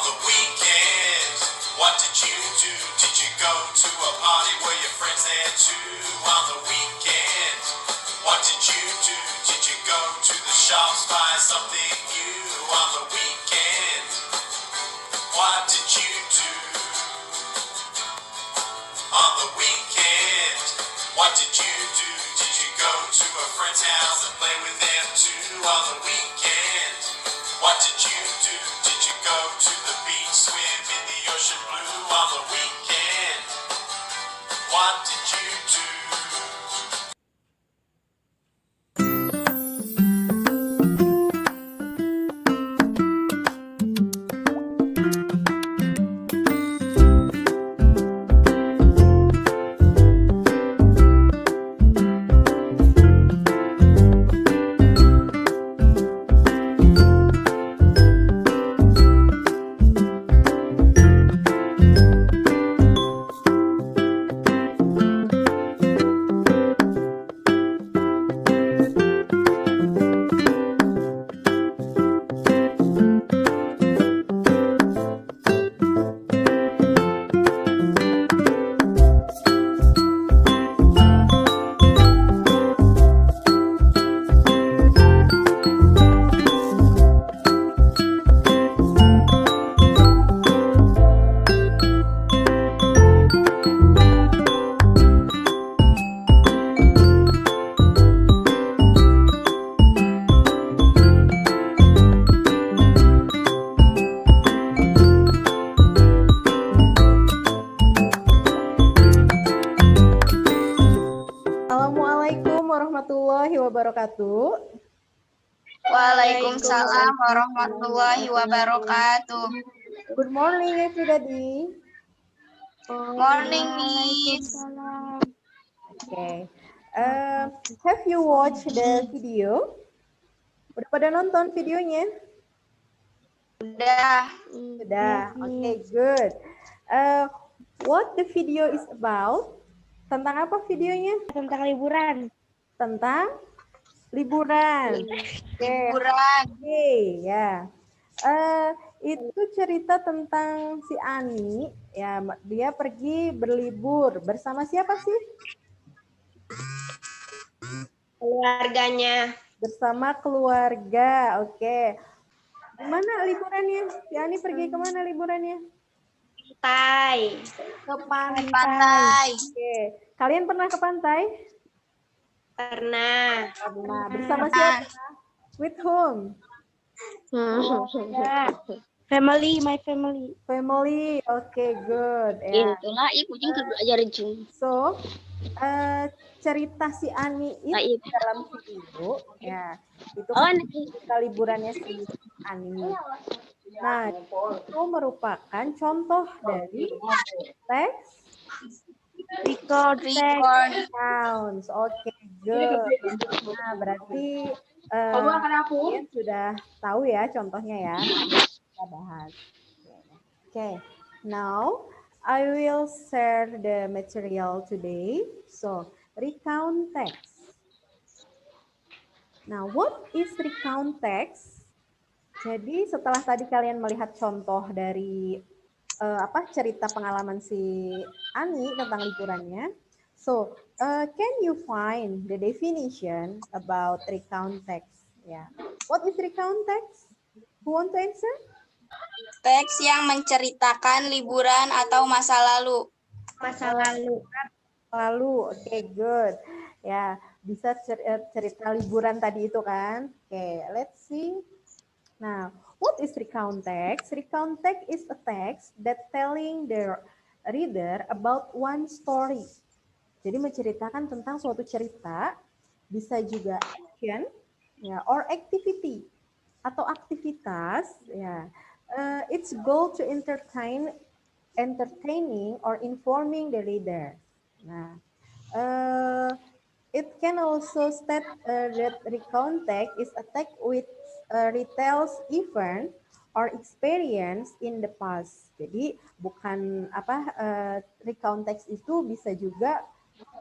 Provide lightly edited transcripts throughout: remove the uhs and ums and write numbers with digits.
the weekend, what did you do? Did you go to a party? Were your friends there too? On the weekend, what did you do? Did you go to the shops, buy something new? On the weekend, what did you do? On the weekend, what did you do? Did you go to a friend's house and play with them too? On the weekend, what did you do? Did you go to the beach, swim in the ocean blue? On the weekend, what did you do? Assalamualaikum warahmatullahi wabarakatuh. Waalaikumsalam warahmatullahi wabarakatuh. Good morning everybody. Morning, Miss. Okay. Have you watched the video? Udah pada nonton videonya? Udah. Sudah. Okay, good. What the video is about? Tentang apa videonya? Tentang liburan. Tentang liburan. Liburan. Oke, ya. Itu cerita tentang si Ani, ya, dia pergi berlibur bersama siapa sih? Keluarganya. Bersama keluarga. Oke. Gimana liburannya? Si Ani pergi kemana liburannya? Pantai. Ke pantai. Pantai. Oke. Kalian pernah ke pantai? Pernah. Pernah. Bersama siapa? With whom? Family, my family. Family. Oke, good. Ya. Itulah kucing belajar jum. So, cerita si Ani itu dalam video, ya, itu kan cerita liburannya si Ani. Nah, itu merupakan contoh dari teks Record. sounds. Oke, good. Nah, berarti kalian sudah tahu ya contohnya ya. Kita bahas. Oke, now I will share the material today. So, recount text. Now, what is recount text? Jadi, setelah tadi kalian melihat contoh dari cerita pengalaman si Ani tentang liburannya. So, can you find the definition about recount text? Yeah. What is recount text? Who want to answer? Teks yang menceritakan liburan atau masa lalu. Masa lalu. Lalu, oke, good. Ya, bisa cerita liburan tadi itu kan. Oke, let's see. Nah, what is recount text? Recount text is a text that telling the reader about one story. Jadi menceritakan tentang suatu cerita, bisa juga action, ya, or activity atau aktivitas, ya. Its goal to entertaining or informing the reader. Nah, it can also state that recount text is a text which retells event or experience in the past. Jadi bukan recount text itu bisa juga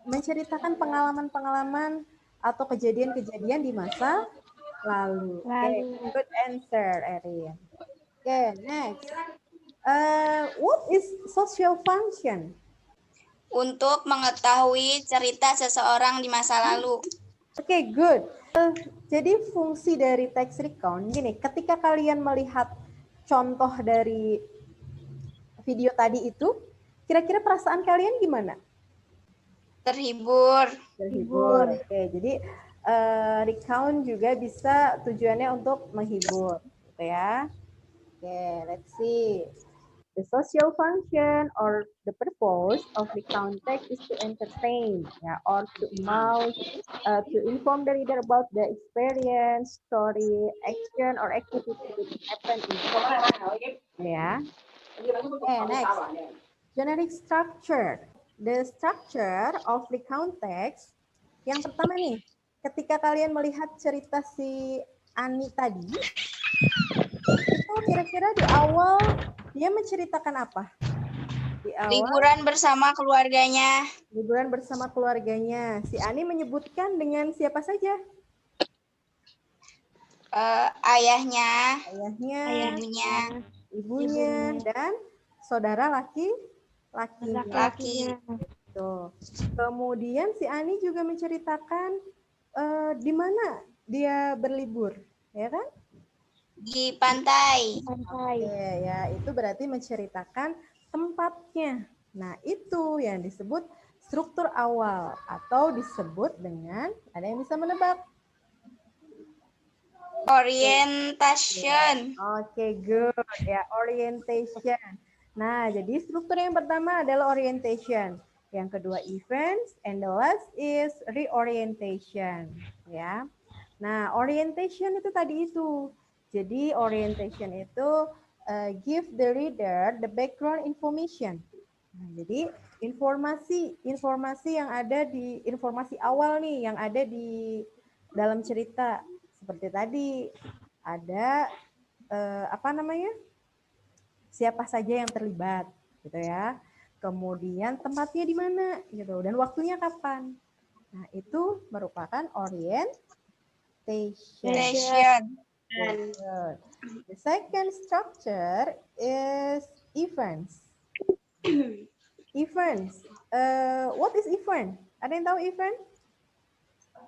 menceritakan pengalaman-pengalaman atau kejadian-kejadian di masa lalu. Okay, good answer, Erin. Okay, next. What is social function? Untuk mengetahui cerita seseorang di masa lalu. Oke, good. Jadi fungsi dari text recount gini, ketika kalian melihat contoh dari video tadi itu, kira-kira perasaan kalian gimana? Terhibur. Terhibur. Oke, jadi recount juga bisa tujuannya untuk menghibur, gitu ya. Oke, let's see. The social function or the purpose of recount text is to entertain, ya, or to amuse, to inform the reader about the experience, story, action, or activity that happened in short. Ya. Okay, next. Generic structure. The structure of recount text. Yang pertama nih, ketika kalian melihat cerita si Ani tadi, itu kira-kira di awal dia menceritakan apa? Di awal, Liburan bersama keluarganya. liburan bersama keluarganya. Si Ani menyebutkan dengan siapa saja? Ayahnya, Ayahnya, ibunya, ibunya, dan saudara laki-lakinya. laki. Tuh. Kemudian si Ani juga menceritakan di mana dia berlibur, ya kan? Di pantai. Oke, ya itu berarti menceritakan tempatnya. Nah, itu yang disebut struktur awal atau disebut dengan, ada yang bisa menebak? Orientation. Oke, good. Ya, orientation. Nah, jadi struktur yang pertama adalah orientation. Yang kedua events, and the last is reorientation. Ya. Nah, orientation itu tadi itu. Jadi orientation itu give the reader the background information. Nah, jadi informasi yang ada di informasi awal nih yang ada di dalam cerita seperti tadi ada apa namanya? Siapa saja yang terlibat gitu ya. Kemudian tempatnya di mana gitu dan waktunya kapan. Nah, itu merupakan orientation. Good. The second structure is events. Events. What is event? Ada yang tahu event?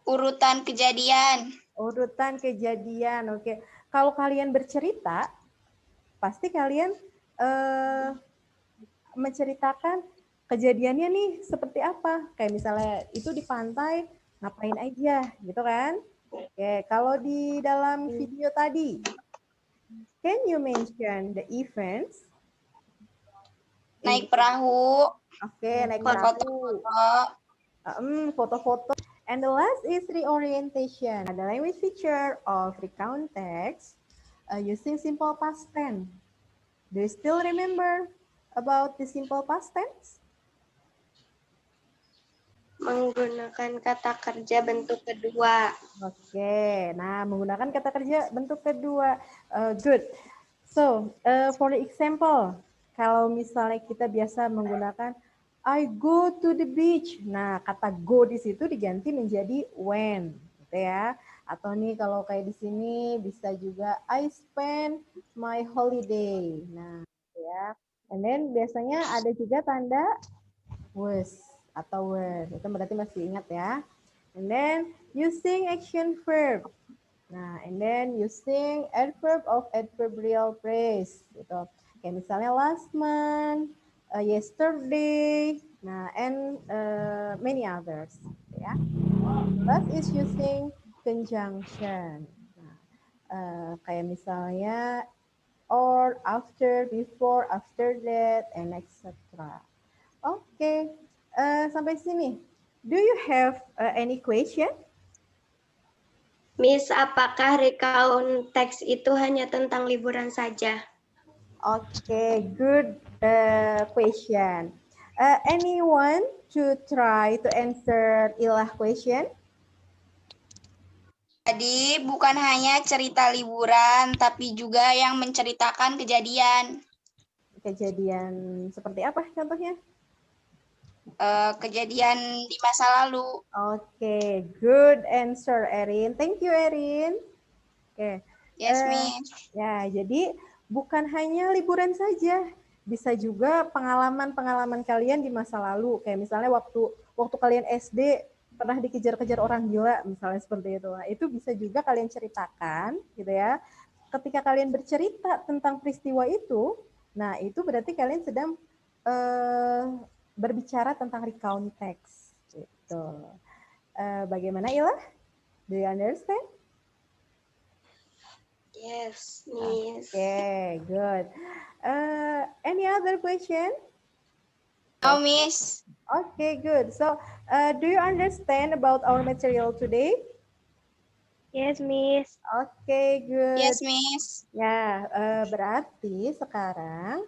Urutan kejadian. Urutan kejadian. Oke. Kalau kalian bercerita, pasti kalian menceritakan kejadiannya nih seperti apa. Kayak misalnya itu di pantai ngapain aja, gitu kan? Oke, kalau di dalam video tadi, can you mention the events? Naik perahu. Oke, naik perahu. Foto-foto. Foto-foto. And the last is reorientation. The language feature of recount text using simple past tense. Do you still remember about the simple past tense? Menggunakan kata kerja bentuk kedua. Oke, nah menggunakan kata kerja bentuk kedua. Good. So, for the example, kalau misalnya kita biasa menggunakan I go to the beach. Nah, kata go di situ diganti menjadi when, gitu ya. Atau nih kalau kayak di sini bisa juga I spend my holiday. Nah, gitu ya. And then biasanya ada juga tanda was atau were. Itu berarti masih ingat ya. And then using action verb. Nah, and then using adverb of adverbial phrase gitu. Kayak misalnya last month, yesterday, nah, and many others. Ya. Last is using conjunction. Nah, kayak misalnya or, after, before, after that, and etc. Oke, sampai sini. Do you have any question? Miss, apakah recount teks itu hanya tentang liburan saja? Okay, good question. Anyone to try to answer Ilah question? Jadi bukan hanya cerita liburan, tapi juga yang menceritakan kejadian. Kejadian seperti apa contohnya? Kejadian di masa lalu. Okay, good answer, Erin. Thank you, Erin. Okay. Yes, Miss. Ya, jadi bukan hanya liburan saja. bisa juga pengalaman-pengalaman kalian di masa lalu, kayak misalnya waktu kalian SD pernah dikejar-kejar orang gila, misalnya seperti itu. Nah, itu bisa juga kalian ceritakan, gitu ya. Ketika kalian bercerita tentang peristiwa itu, nah itu berarti kalian sedang berbicara tentang recount text, gitu. Bagaimana Ila? Do you understand? Yes, Miss. Okay, good. Any other question? Oh, Miss. Okay, good. So, do you understand about our material today? Yes, Miss. Okay, good. Yes, Miss. Ya, berarti sekarang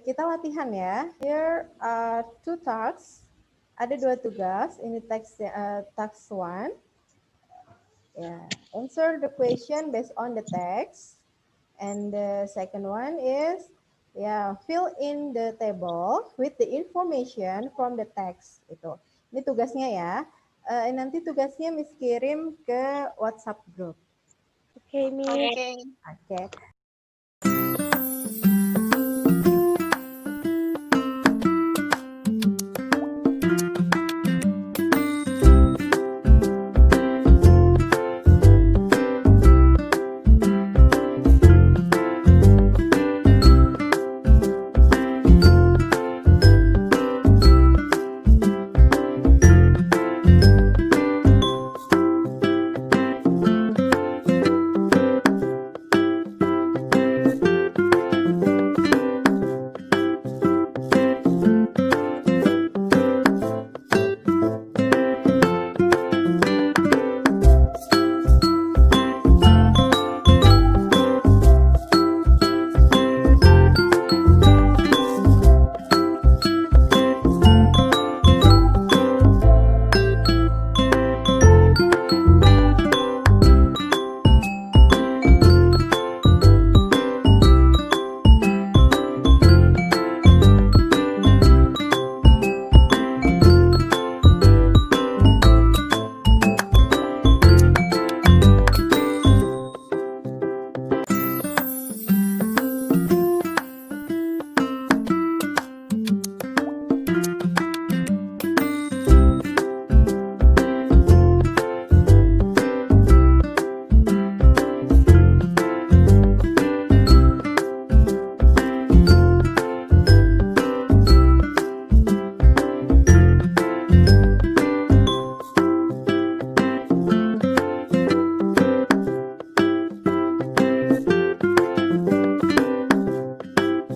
kita latihan ya. Here are two tasks. Ada 2 tugas. Ini task 1. Yeah, answer the question based on the text. And the second one is, fill in the table with the information from the text. Itu. Ini tugasnya ya. Nanti tugasnya Miss kirim ke WhatsApp group. Okay, Miss. Okay. Oke.